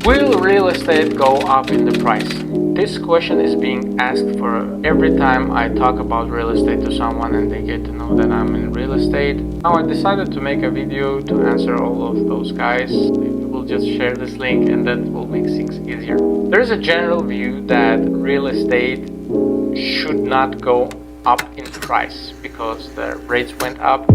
Will real estate go up in the price? This question is being asked for every time I talk about real estate to someone and they get to know that I'm in real estate. Now I decided to make a video to answer all of those guys. We will just share this link and that will make things easier. There is a general view that real estate should not go up in price because the rates went up.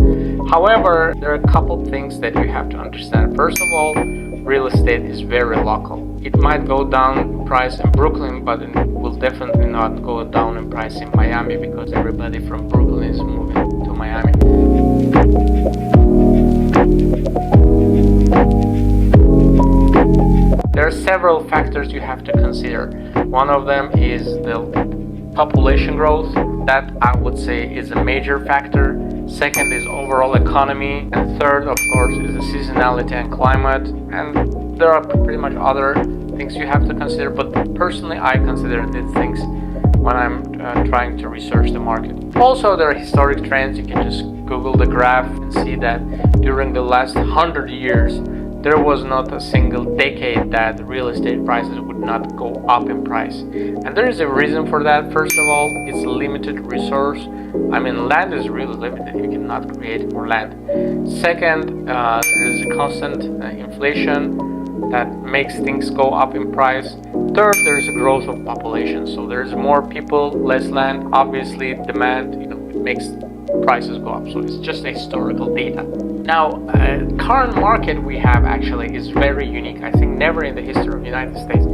However, there are a couple things that you have to understand. First of all, real estate is very local. It might go down in price in Brooklyn, but it will definitely not go down in price in Miami because everybody from Brooklyn is moving to Miami. There are several factors you have to consider. One of them is the population growth. That I would say is a major factor. Second is overall economy, and third, of course, is the seasonality and climate. And there are pretty much other things you have to consider, but personally I consider these things when I'm trying to research the market. Also, there are historic trends. You can just Google the graph and see that during the last 100 years there was not a single decade that real estate prices would not go up in price. And there is a reason for that. First of all, it's a limited resource. I mean, land is really limited. You cannot create more land. Second, there is a constant inflation that makes things go up in price. Third, there is a growth of population. So there's more people, less land. Obviously, demand, makes prices go up. So it's just a historical data. Now, current market we have actually is very unique. I think never in the history of the United States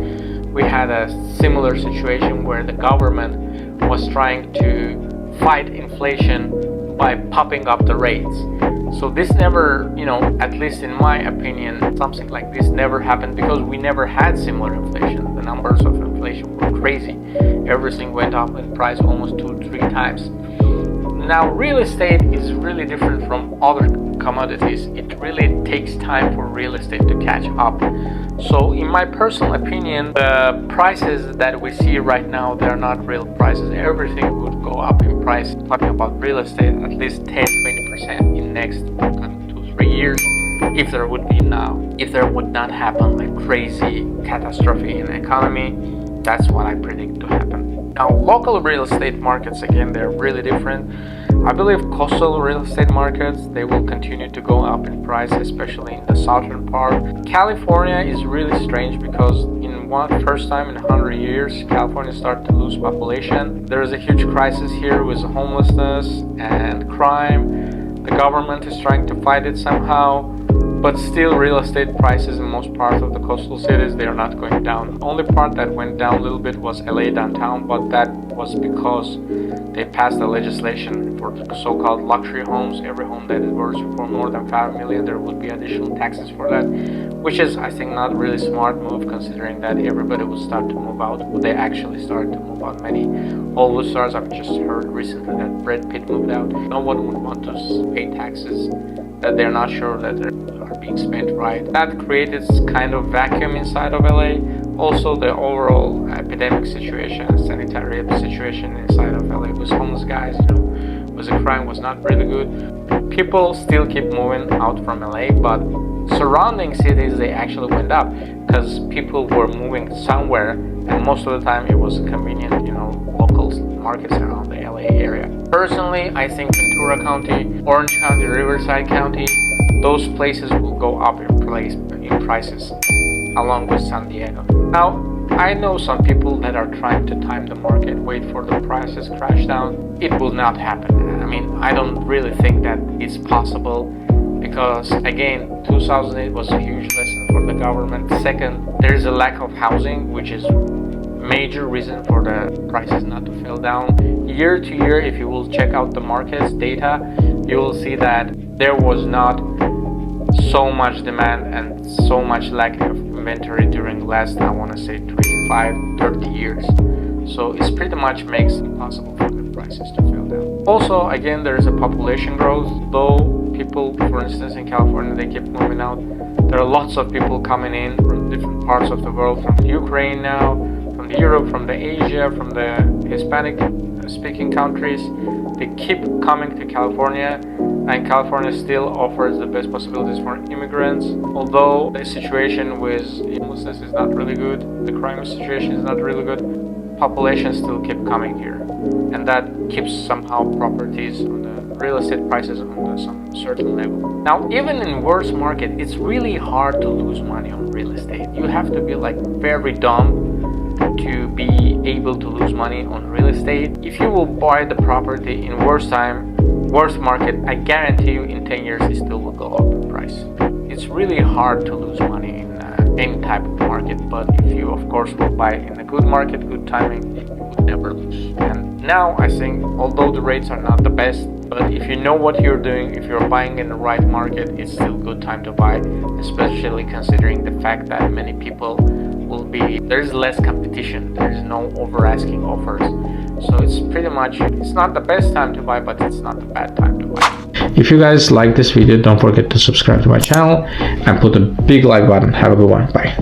we had a similar situation where the government was trying to fight inflation by popping up the rates. So this never, at least in my opinion, something like this never happened because we never had similar inflation. The numbers of inflation were crazy. Everything went up in price almost 2-3 times. Now, real estate is really different from other commodities. It really takes time for real estate to catch up. So in my personal opinion, the prices that we see right now, they're not real prices. Everything would go up in price. Talking about real estate, at least 10-20% in next 2-3 years, if there would be now. If there would not happen like crazy catastrophe in the economy, that's what I predict to happen. Now, local real estate markets, again, they're really different. I believe coastal real estate markets, they will continue to go up in price, especially in the southern part. California is really strange because first time in 100 years, California started to lose population. There is a huge crisis here with homelessness and crime. The government is trying to fight it somehow. But still, real estate prices in most parts of the coastal cities, they are not going down. The only part that went down a little bit was LA downtown, but that was because they passed a legislation for the so-called luxury homes. Every home that is worth for more than $5 million, there would be additional taxes for that, which is, I think, not really smart move considering that everybody would start to move out. Well, they actually started to move out. Many Hollywood stars, I've just heard recently that Brad Pitt moved out. No one would want to pay taxes that they're not sure that they are being spent right. That created kind of vacuum inside of LA. Also, the overall epidemic situation, sanitary situation inside of LA with homeless guys, with the crime was not really good. People still keep moving out from LA, but surrounding cities, they actually went up because people were moving somewhere, and most of the time it was convenient, local markets around the LA area. Personally, I think Ventura County, Orange County, Riverside County, those places will go up in prices along with San Diego. Now, I know some people that are trying to time the market, wait for the prices crash down. It will not happen. I mean, I don't really think that it's possible because, again, 2008 was a huge lesson for the government. Second, there is a lack of housing, which is major reason for the prices not to fall down. Year to year, if you will check out the markets data, you will see that there was not so much demand and so much lack of inventory during the last, I want to say, 25-30 years. So it pretty much makes it impossible for the prices to fall down. Also, again, there is a population growth. Though people, for instance, in California, they keep moving out, there are lots of people coming in from different parts of the world, from Ukraine now, from Europe, from the Asia, from the Hispanic speaking countries. They keep coming to California, and California still offers the best possibilities for immigrants. Although the situation with homelessness is not really good, the crime situation is not really good, population still keep coming here, and that keeps somehow properties on the real estate prices on some certain level. Now, even in worse market, it's really hard to lose money on real estate. You have to be like very dumb to be able to lose money on real estate. If you will buy the property in worse time, worse market, I guarantee you in 10 years it still will go up in price. It's really hard to lose money in any type of market, but if you of course will buy in a good market, good timing, you would never lose. And now I think, although the rates are not the best, but if you know what you're doing, if you're buying in the right market, it's still good time to buy, especially considering the fact that many people will be, there's less competition, there's no over asking offers. So it's pretty much, it's not the best time to buy, but it's not the bad time to buy. If you guys like this video, don't forget to subscribe to my channel and put a big like button. Have a good one. Bye.